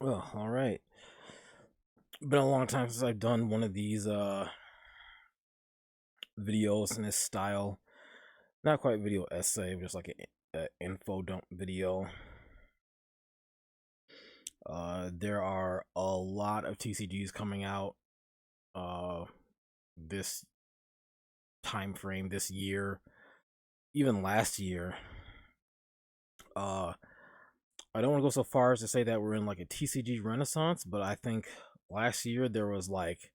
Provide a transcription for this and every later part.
Well, all right. Been a long time since I've done one of these videos in this style. Not quite video essay, but just like a info dump video. There are a lot of TCGs coming out this time frame this year, even last year. Uh I don't want to go so far as to say that we're in like a TCG renaissance, but I think last year there was like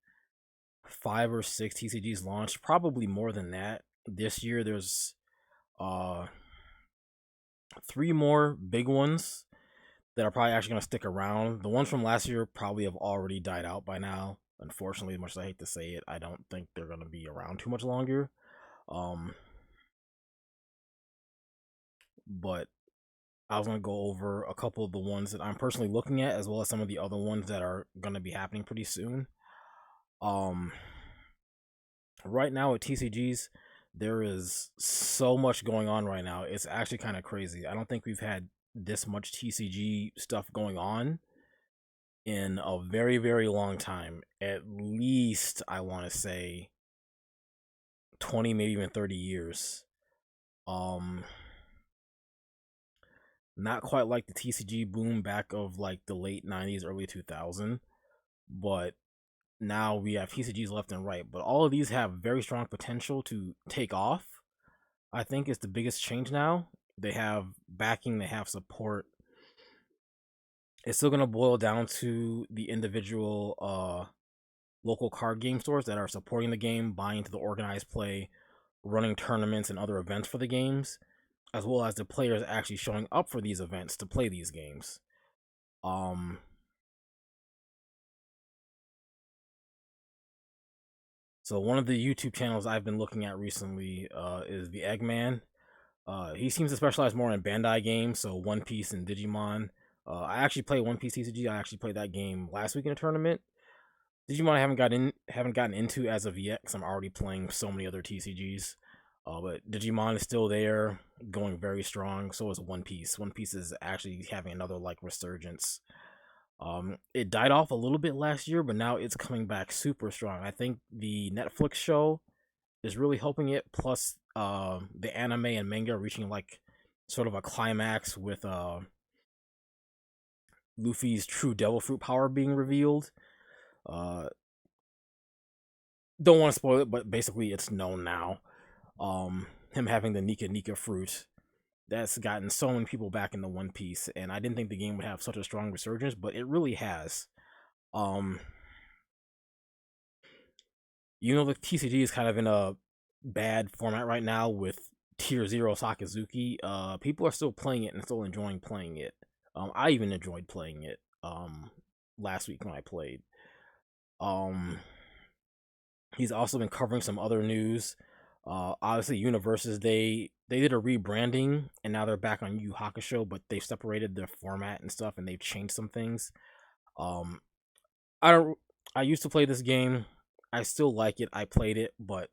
5 or 6 TCGs launched, probably more than that. This year there's uh 3 more big ones that are probably actually going to stick around. The ones from last year probably have already died out by now. Unfortunately, as much as I hate to say it, I don't think they're going to be around too much longer. Um, but I was going to go over a couple of the ones that I'm personally looking at, as well as some of the other ones that are going to be happening pretty soon. Um, right now at TCGs, there is so much going on right now. It's actually kind of crazy. I don't think we've had this much TCG stuff going on in a very, very long time. At least, I want to say 20, maybe even 30 years. Um, Not quite like the TCG boom back of like the late 90s, early 2000, but now we have TCGs left and right. But all of these have very strong potential to take off. I think it's the biggest change now. They have backing, they have support. It's still going to boil down to the individual local card game stores that are supporting the game, buying into the organized play, running tournaments and other events for the games, as well as the players actually showing up for these events to play these games. Um, so one of the YouTube channels I've been looking at recently is the Eggman. He seems to specialize more in Bandai games, so One Piece and Digimon. I actually played One Piece TCG. I actually played that game last week in a tournament. Digimon I haven't gotten into as of yet because I'm already playing so many other TCGs. But Digimon is still there, going very strong. So is One Piece. One Piece is actually having another like resurgence. It died off a little bit last year, but now it's coming back super strong. I think the Netflix show is really helping it. Plus, the anime and manga reaching like sort of a climax with Luffy's true Devil Fruit power being revealed. Uh, don't want to spoil it, but basically it's known now. Him having the Nika Nika fruit that's gotten so many people back into One Piece, and I didn't think the game would have such a strong resurgence, but it really has. Um, the TCG is kind of in a bad format right now with Tier Zero Sakazuki. People are still playing it and still enjoying playing it. I even enjoyed playing it. Last week when I played. Um, he's also been covering some other news. Obviously, Universes they did a rebranding and now they're back on Yu Hakusho, but they've separated their format and stuff and they've changed some things. Um, I don't. I used to play this game. I still like it. I played it, but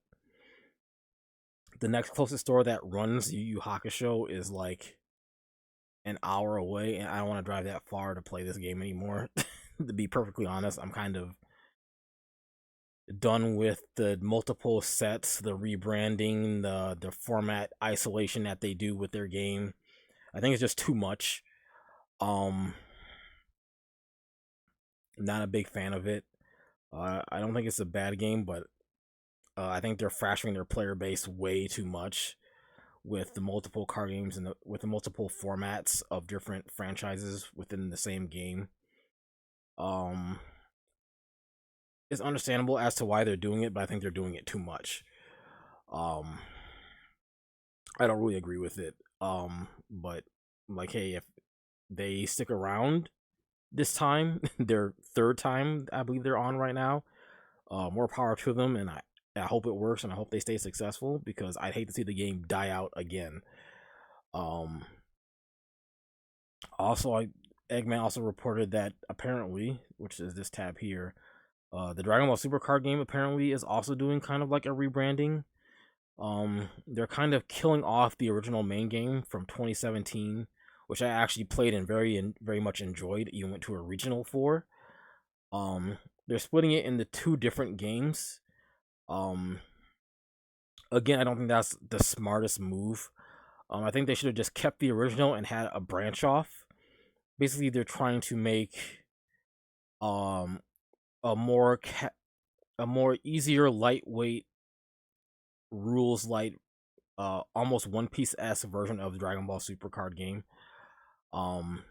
the next closest store that runs Yu Yu Hakusho is like an hour away, and I don't want to drive that far to play this game anymore. To be perfectly honest, I'm kind of done with the multiple sets, the rebranding, the format isolation that they do with their game. I think it's just too much. Um, Not a big fan of it. I don't think it's a bad game, but I think they're fracturing their player base way too much with the multiple card games and with the multiple formats of different franchises within the same game. Um, it's understandable as to why they're doing it, but I think they're doing it too much. Um, I don't really agree with it. But like, hey, if they stick around this time, their third time I believe they're on right now, more power to them, and I hope it works and I hope they stay successful because I'd hate to see the game die out again. Um, Also, Eggman also reported that apparently, which is this tab here, the Dragon Ball Super card game apparently is also doing kind of like a rebranding. They're kind of killing off the original main game from 2017 which I actually played and very much enjoyed. Even went to a regional for. They're splitting it into two different games. Um, again, I don't think that's the smartest move. I think they should have just kept the original and had a branch off. Basically, they're trying to make um a a more easier, lightweight, rules light, almost One Piece s version of the Dragon Ball Super card game. Um,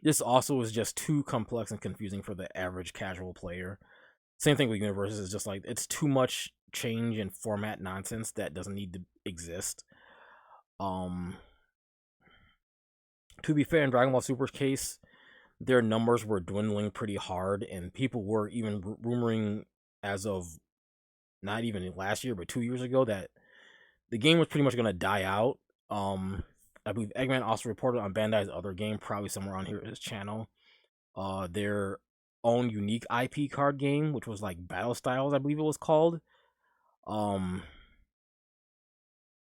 this also is just too complex and confusing for the average casual player. Same thing with universes. It's just like it's too much change and format nonsense that doesn't need to exist. Um, to be fair, in Dragon Ball Super's case, their numbers were dwindling pretty hard, and people were even rumoring as of not even last year, but 2 years ago, that the game was pretty much going to die out. I believe Eggman also reported on Bandai's other game, probably somewhere on here his channel, their own unique IP card game, which was like Battle Styles, I believe it was called. Um,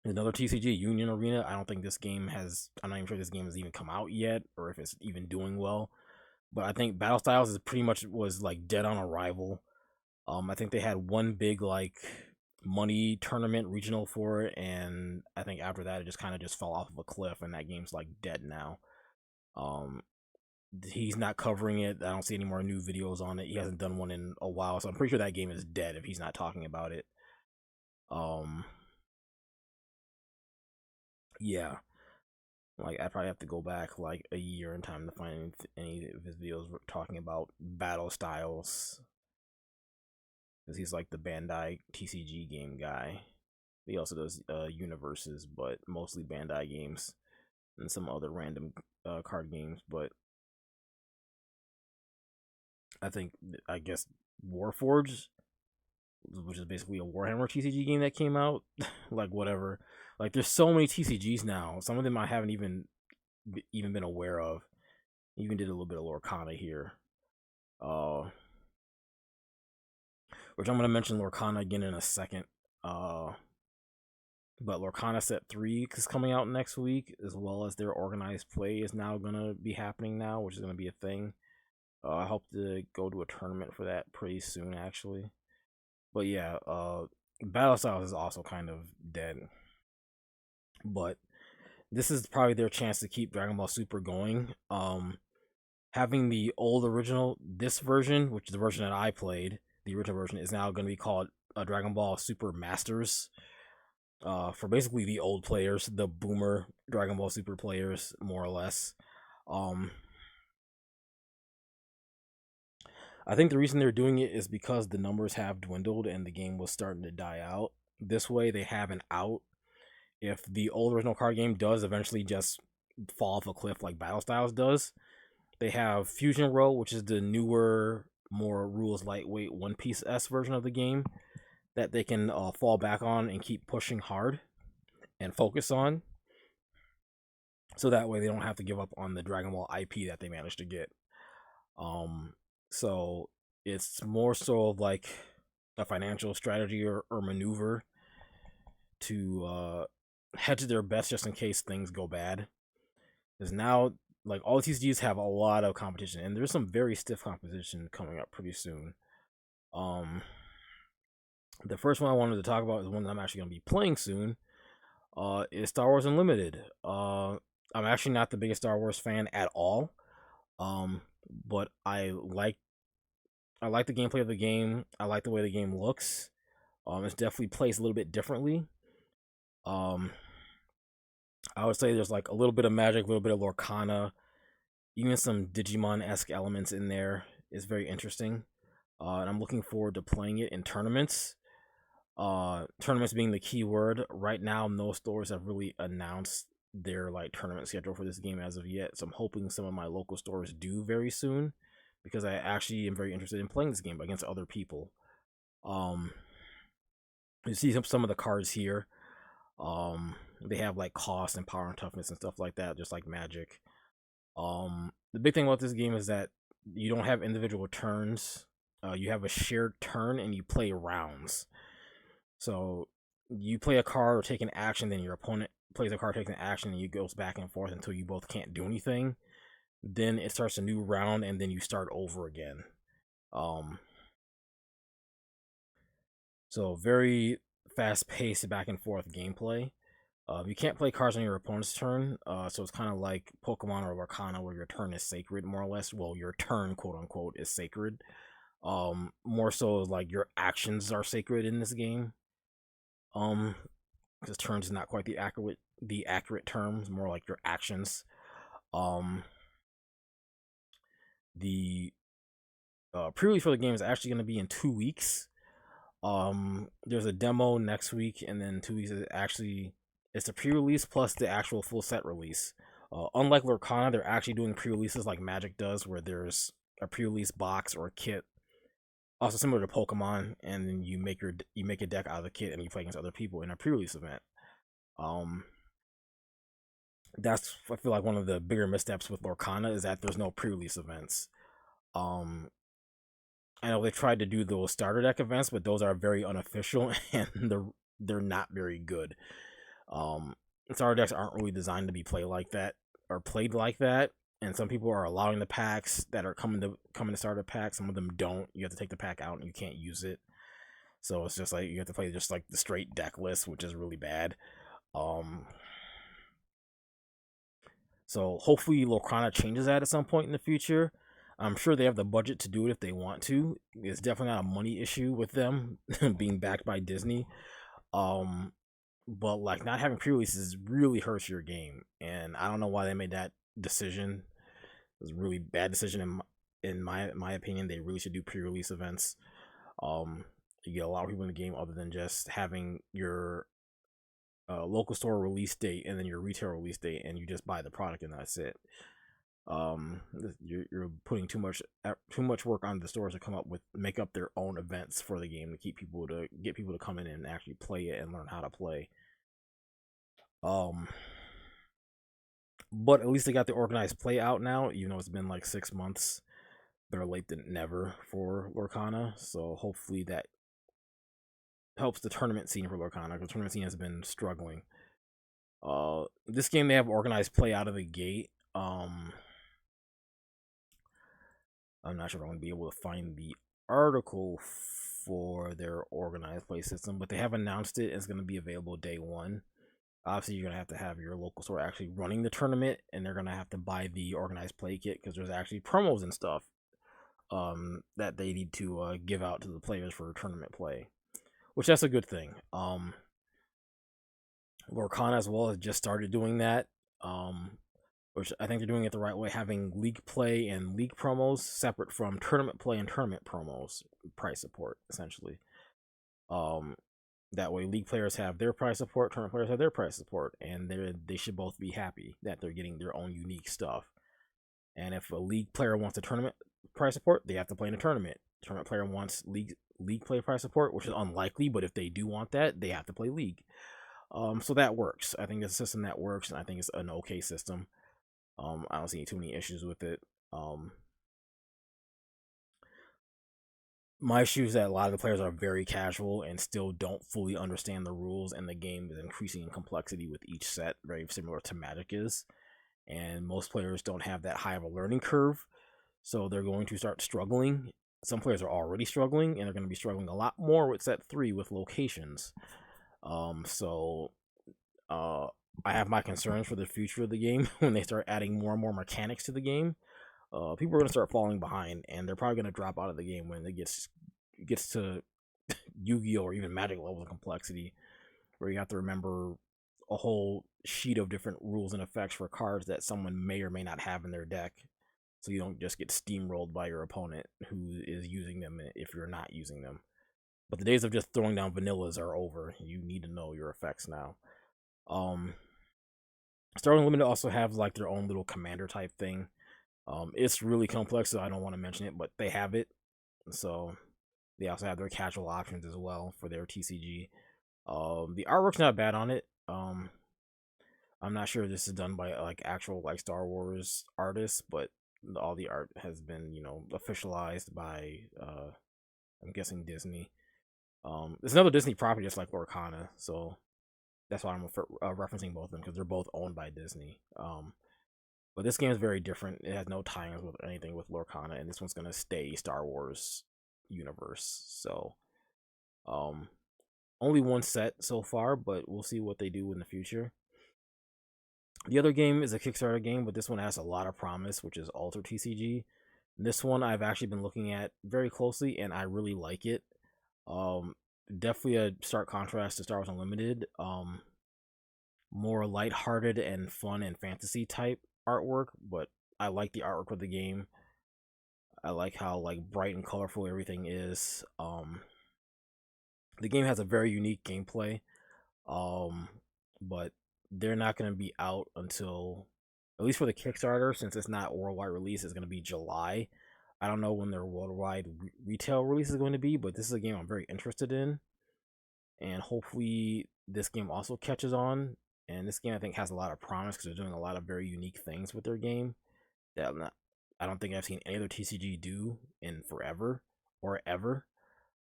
another TCG, Union Arena. I don't think this game has. I'm not even sure this game has even come out yet, or if it's even doing well. But I think Battle Styles is pretty much was like dead on arrival. I think they had one big like money tournament regional for it, and I think after that it just kind of just fell off of a cliff, and that game's like dead now. Um, he's not covering it. I don't see any more new videos on it. He hasn't done one in a while, so I'm pretty sure that game is dead if he's not talking about it. Um, yeah, like I probably have to go back like a year in time to find any of his videos talking about Battle Styles, because he's like the Bandai TCG game guy. He also does universes, but mostly Bandai games and some other random card games. But I guess Warforged, which is basically a Warhammer TCG game that came out, like whatever. Like there's so many TCGs now. Some of them I haven't even been aware of. Even did a little bit of Lorcana here. Which I'm gonna mention Lorcana again in a second. But Lorcana Set 3 is coming out next week, as well as their organized play is now gonna be happening now, which is gonna be a thing. I hope to go to a tournament for that pretty soon, actually. But yeah, Battle Styles is also kind of dead. But this is probably their chance to keep Dragon Ball Super going. Having the old original, this version, which is the version that I played, the original version, is now going to be called Dragon Ball Super Masters. For basically the old players, the boomer Dragon Ball Super players, more or less. I think the reason they're doing it is because the numbers have dwindled and the game was starting to die out. This way, they have an out if the old original card game does eventually just fall off a cliff like Battle Styles does. They have Fusion Row, which is the newer, more rules lightweight One Piece s version of the game that they can fall back on and keep pushing hard and focus on. So that way they don't have to give up on the Dragon Ball IP that they managed to get. So it's more so of like a financial strategy or maneuver to hedge their bets just in case things go bad. Because now, like, all the TCGs have a lot of competition, and there's some very stiff competition coming up pretty soon. The first one I wanted to talk about is one that I'm actually going to be playing soon. Is Star Wars Unlimited. I'm actually not the biggest Star Wars fan at all. But I like the gameplay of the game. I like the way the game looks. It's definitely plays a little bit differently. I would say there's like a little bit of magic, a little bit of Lorcana, even some Digimon-esque elements in there. It's very interesting. And I'm looking forward to playing it in tournaments. Tournaments being the key word. Right now, no stores have really announced their like tournament schedule for this game as of yet. So I'm hoping some of my local stores do very soon, because I actually am very interested in playing this game against other people. You see some of the cards here. They have like cost and power and toughness and stuff like that, just like Magic. The big thing about this game is that you don't have individual turns. You have a shared turn and you play rounds. So you play a card or take an action, then your opponent plays a card, takes an action, and you goes back and forth until you both can't do anything. Then it starts a new round, and then you start over again. So very fast-paced back and forth gameplay. You can't play cards on your opponent's turn, so it's kind of like Pokemon or Lorcana, where your turn is sacred, more or less. Well, your turn, quote unquote, is sacred. More so like your actions are sacred in this game. Because turns is not quite the accurate terms, more like your actions. The pre-release for the game is actually going to be in 2 weeks. There's a demo next week, and then 2 weeks is actually it's a pre-release plus the actual full set release. Unlike Lorcana, they're actually doing pre-releases like Magic does, where there's a pre-release box or a kit, also similar to Pokemon, and then you make a deck out of the kit and you play against other people in a pre-release event. That's, I feel like, one of the bigger missteps with Lorcana is that there's no pre-release events. I know they tried to do those starter deck events, but those are very unofficial and they're not very good. Starter decks aren't really designed to be played like that, and some people are allowing the packs that are coming to starter packs. Some of them don't. You have to take the pack out and you can't use it. So it's just like you have to play just like the straight deck list, which is really bad. So hopefully Lorcana changes that at some point in the future. I'm sure they have the budget to do it if they want to. It's definitely not a money issue with them being backed by Disney. But like not having pre-releases really hurts your game, and I don't know why they made that decision. It was a really bad decision in my opinion. They really should do pre-release events. You get a lot of people in the game other than just having your local store release date and then your retail release date, and you just buy the product and that's it. You're putting too much work on the stores to make up their own events for the game to get people to come in and actually play it and learn how to play. But at least they got the organized play out now, even though it's been like 6 months. Better late than never for Lorcana, so hopefully that helps the tournament scene for Lorcana, because the tournament scene has been struggling. This game, they have organized play out of the gate. I'm not sure if I'm going to be able to find the article for their organized play system, but they have announced it. It's going to be available day one. Obviously, you're going to have your local store actually running the tournament, and they're going to have to buy the organized play kit, because there's actually promos and stuff that they need to give out to the players for tournament play, which that's a good thing. Lorcana as well has just started doing that, which I think they're doing it the right way, having league play and league promos separate from tournament play and tournament promos, price support, essentially. That way league players have their price support, tournament players have their price support, and they should both be happy that they're getting their own unique stuff. And if a league player wants a tournament price support, they have to play in a tournament. Tournament player wants league play price support, which is unlikely, but if they do want that, they have to play league. So that works. I think it's a system that works, and I think it's an okay system. I don't see too many issues with it. My issue is that a lot of the players are very casual and still don't fully understand the rules, and the game is increasing in complexity with each set, very similar to Magic is. And most players don't have that high of a learning curve, so they're going to start struggling. Some players are already struggling, and they're going to be struggling a lot more with set 3 with locations. I have my concerns for the future of the game when they start adding more and more mechanics to the game. People are going to start falling behind, and they're probably going to drop out of the game when it gets to Yu-Gi-Oh! Or even Magic levels of complexity, where you have to remember a whole sheet of different rules and effects for cards that someone may or may not have in their deck, so you don't just get steamrolled by your opponent who is using them if you're not using them. But the days of just throwing down vanillas are over. You need to know your effects now. Star Unlimited also have like their own little commander type thing. It's really complex, so I don't want to mention it, but they have it. So they also have their casual options as well for their TCG. The artwork's not bad on it. I'm not sure if this is done by like actual like Star Wars artists, but all the art has been, officialized by I'm guessing Disney. It's another Disney property just like Lorcana, so That's why I'm referencing both of them, because they're both owned by Disney. But this game is very different. It has no tie-ins with anything with Lorcana, and this one's gonna stay Star Wars universe. So, only one set so far, but we'll see what they do in the future. The other game is a Kickstarter game, but this one has a lot of promise, which is Alter TCG. This one I've actually been looking at very closely, and I really like it. Definitely a stark contrast to Star Wars Unlimited. More lighthearted and fun and fantasy type artwork, but I like the artwork of the game. I like how like bright and colorful everything is. The game has a very unique gameplay. But they're not going to be out until, at least for the Kickstarter, since it's not worldwide release, it's going to be July. I don't know when their worldwide retail release is going to be, but this is a game I'm very interested in, and hopefully this game also catches on. And this game I think has a lot of promise because they're doing a lot of very unique things with their game that I don't think I've seen any other TCG do in forever or ever.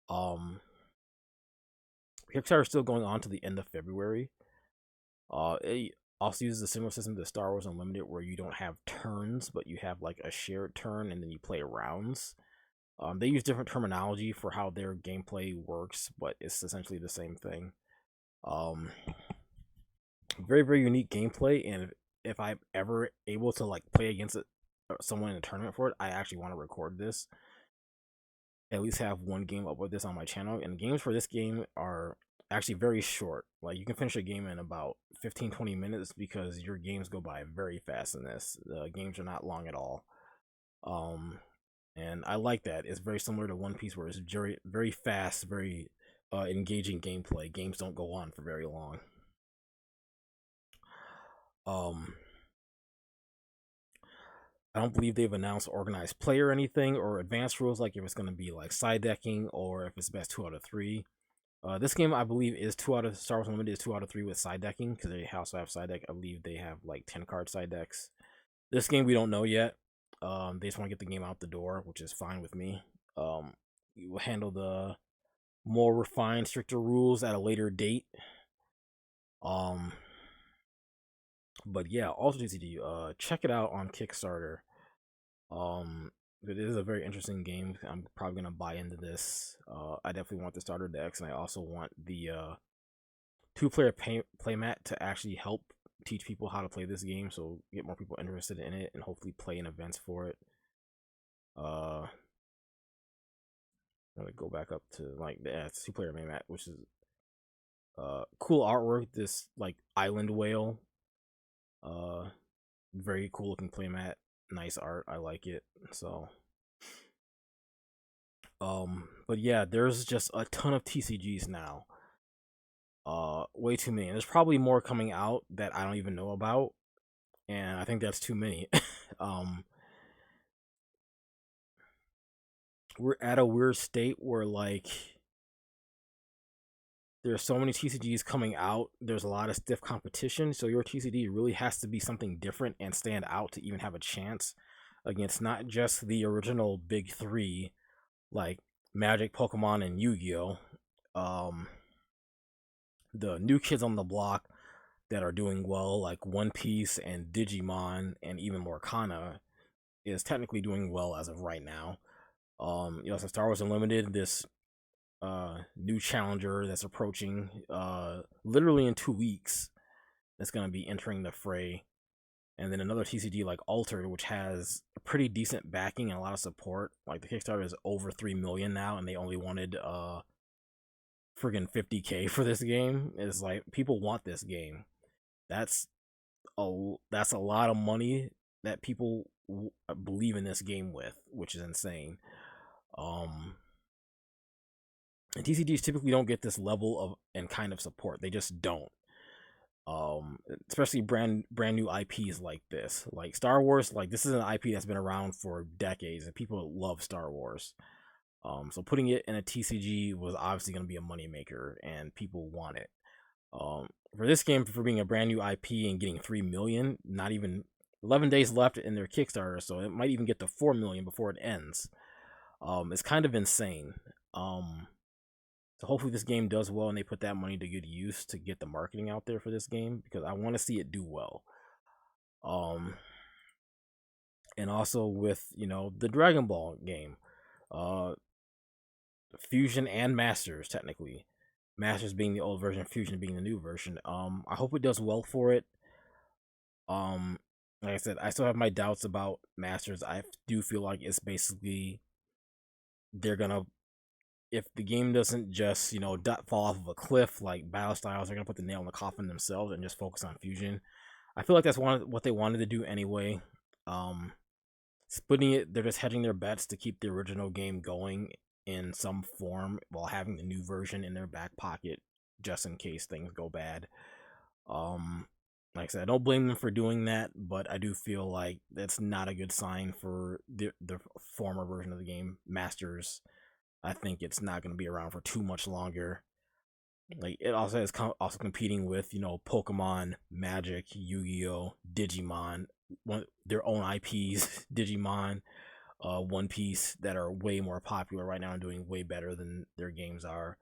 Kickstarter is still going on to the end of February. It also uses a similar system to Star Wars Unlimited, where you don't have turns, but you have like a shared turn, and then you play rounds. They use different terminology for how their gameplay works, but it's essentially the same thing. Very, very unique gameplay, and if I'm ever able to like play against it, someone in a tournament for it, I actually want to record this. At least have one game up with this on my channel. And games for this game are actually very short. Like you can finish a game in about 15-20 minutes because your games go by very fast in this. The games are not long at all. And I like that. It's very similar to One Piece, where it's very, very fast, very engaging gameplay. Games don't go on for very long. I don't believe they've announced organized play or anything, or advanced rules, like if it's going to be like side decking or if it's best 2 out of 3. This game, I believe, is 2 out of Star Wars Unlimited is 2 out of 3 with side decking, because they also have side deck. I believe they have like 10 card side decks. This game we don't know yet. They just want to get the game out the door, which is fine with me. We will handle the more refined, stricter rules at a later date. But yeah, also TCG, check it out on Kickstarter. It is a very interesting game. I'm probably gonna buy into this. I definitely want the starter decks, and I also want the 2-player playmat to actually help teach people how to play this game, so get more people interested in it and hopefully play in events for it. I'm gonna go back up to like the 2-player playmat, which is cool artwork. This like island whale, very cool looking playmat. Nice art. I like it. So but yeah, there's just a ton of TCGs now. Way too many. And there's probably more coming out that I don't even know about, and I think that's too many. We're at a weird state where like there's so many TCGs coming out, there's a lot of stiff competition, so your TCG really has to be something different and stand out to even have a chance against not just the original big 3 like Magic, Pokemon, and Yu-Gi-Oh. The new kids on the block that are doing well, like One Piece and Digimon and even Lorcana, is technically doing well as of right now. You also have Star Wars Unlimited, this new challenger that's approaching literally in 2 weeks, that's going to be entering the fray. And then another TCG like Alter, which has a pretty decent backing and a lot of support. Like the Kickstarter is over 3 million now, and they only wanted friggin' 50K for this game. It's like people want this game. That's a lot of money that people believe in this game with, which is insane. And TCGs typically don't get this level of and kind of support. They just don't. Especially brand new IPs like this, like Star Wars. Like this is an IP that's been around for decades, and people love Star Wars. So putting it in a TCG was obviously going to be a moneymaker, and people want it. For this game, for being a brand new IP and getting 3 million, not even 11 days left in their Kickstarter, so it might even get to 4 million before it ends. It's kind of insane. So hopefully this game does well and they put that money to good use to get the marketing out there for this game, because I want to see it do well. And also with, the Dragon Ball game, uh, Fusion and Masters technically, Masters being the old version, Fusion being the new version. I hope it does well for it. Um, like I said, I still have my doubts about Masters. I do feel like it's basically they're gonna, if the game doesn't just fall off of a cliff like Battle Styles, they're gonna put the nail in the coffin themselves and just focus on Fusion. I feel like that's what they wanted to do anyway. Splitting it, they're just hedging their bets to keep the original game going in some form while having the new version in their back pocket just in case things go bad. Like I said, I don't blame them for doing that, but I do feel like that's not a good sign for the former version of the game, Masters. I think it's not going to be around for too much longer. Like, it also is also competing with Pokemon, Magic, Yu-Gi-Oh, Digimon, their own IPs, Digimon, One Piece, that are way more popular right now and doing way better than their games are.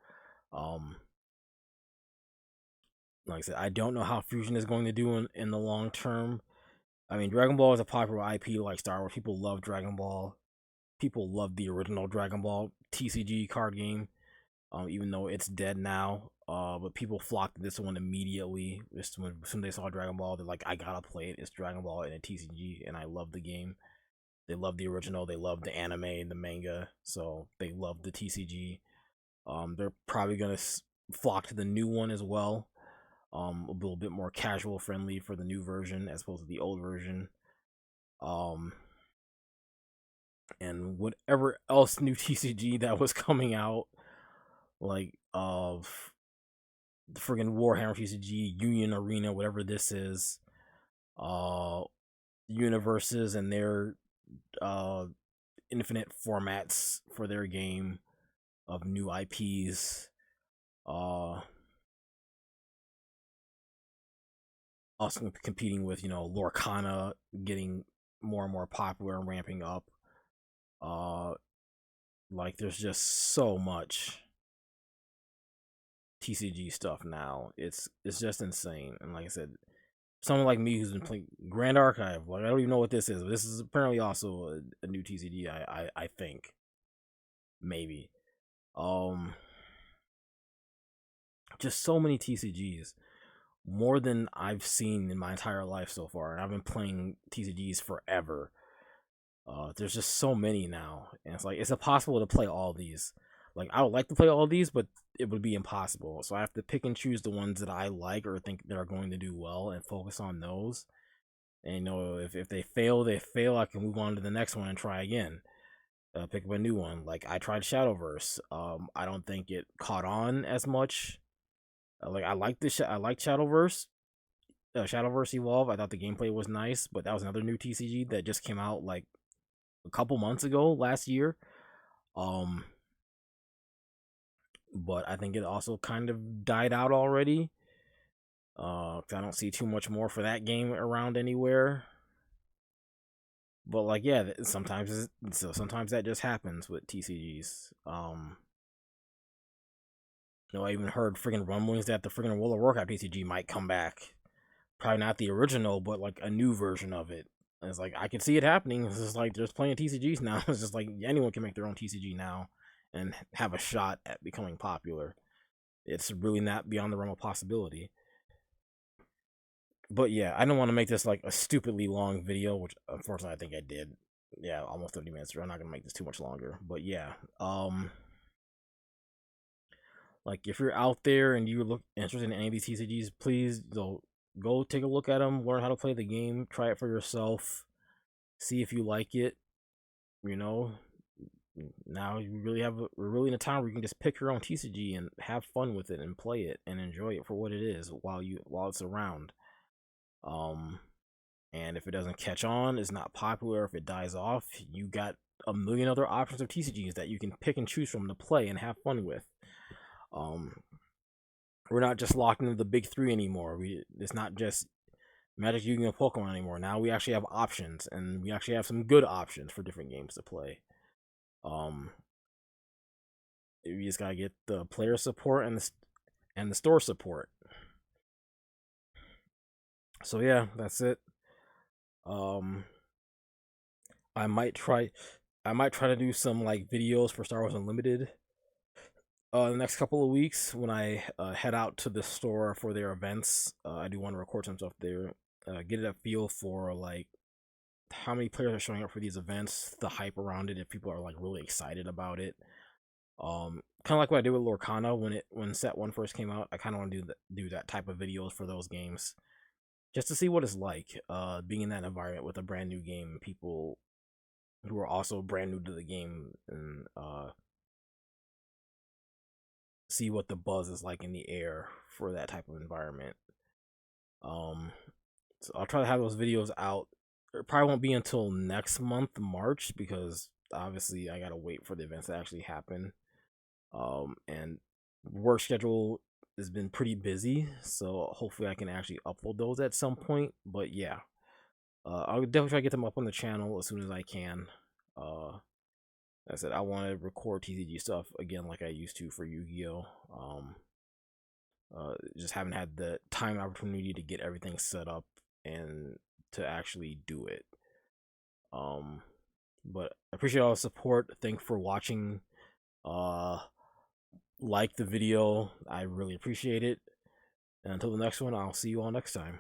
Like I said, I don't know how Fusion is going to do in the long term. I mean, Dragon Ball is a popular IP like Star Wars. People love Dragon Ball. People love the original Dragon Ball TCG card game, even though it's dead now. But people flocked to this one immediately. As soon as they saw Dragon Ball, they're like, I gotta play it. It's Dragon Ball in a TCG, and I love the game. They love the original. They love the anime and the manga, so they love the TCG. They're probably gonna flock to the new one as well. A little bit more casual friendly for the new version as opposed to the old version. And whatever else new TCG that was coming out, like the friggin' Warhammer TCG, Union Arena, whatever this is, universes and their infinite formats for their game of new IPs. Also competing with Lorcana getting more and more popular and ramping up. Like, there's just so much TCG stuff now. It's just insane. And like I said, someone like me who's been playing Grand Archive, like, I don't even know what this is. But this is apparently also a new TCG. I think maybe. Just so many TCGs, more than I've seen in my entire life so far, and I've been playing TCGs forever. There's just so many now, and it's like it's impossible to play all these. Like, I would like to play all these, but it would be impossible. So I have to pick and choose the ones that I like or think that are going to do well and focus on those. And if they fail, they fail. I can move on to the next one and try again. Pick up a new one. Like, I tried Shadowverse. I don't think it caught on as much. Like, I like Shadowverse. Shadowverse Evolve. I thought the gameplay was nice, but that was another new TCG that just came out like a couple months ago, last year. But I think it also kind of died out already. I don't see too much more for that game around anywhere. But like, yeah, sometimes that just happens with TCGs. I even heard friggin' rumblings that the friggin' World of Warcraft TCG might come back. Probably not the original, but like a new version of it. And it's like, I can see it happening. It's just like there's plenty of TCGs now. It's just like anyone can make their own TCG now and have a shot at becoming popular. It's really not beyond the realm of possibility. But yeah, I don't want to make this like a stupidly long video, which unfortunately I think I did. Yeah, almost 30 minutes. I'm not gonna make this too much longer. But yeah, like, if you're out there and you look interested in any of these TCGs, please go take a look at them, learn how to play the game, try it for yourself, see if you like it. Now we're really in a time where you can just pick your own TCG and have fun with it and play it and enjoy it for what it is while it's around. And if it doesn't catch on, it's not popular, if it dies off, you got a million other options of TCGs that you can pick and choose from to play and have fun with. We're not just locked into the big three anymore. It's not just Magic, Yu-Gi-Oh, Pokemon anymore. Now we actually have options, and we actually have some good options for different games to play. You just gotta get the player support and the store support. So yeah, that's it. Um, I might try, I might try to do some like videos for Star Wars Unlimited. The next couple of weeks when I head out to the store for their events, I do want to record some stuff there. Get a feel for like how many players are showing up for these events, the hype around it, if people are like really excited about it. Kind of like what I did with Lorcana when Set One first came out. I kind of want to do that type of videos for those games, just to see what it's like, being in that environment with a brand new game, people who are also brand new to the game, and see what the buzz is like in the air for that type of environment. Um, so I'll try to have those videos out. It probably won't be until next month, March, because obviously I gotta wait for the events to actually happen. And work schedule has been pretty busy, so hopefully I can actually upload those at some point. But yeah, I'll definitely try to get them up on the channel as soon as I can. Like I said, I want to record TCG stuff again like I used to for Yu-Gi-Oh. Just haven't had the time and opportunity to get everything set up and to actually do it. But I appreciate all the support. Thanks for watching. Uh, like the video. I really appreciate it. And until the next one, I'll see you all next time.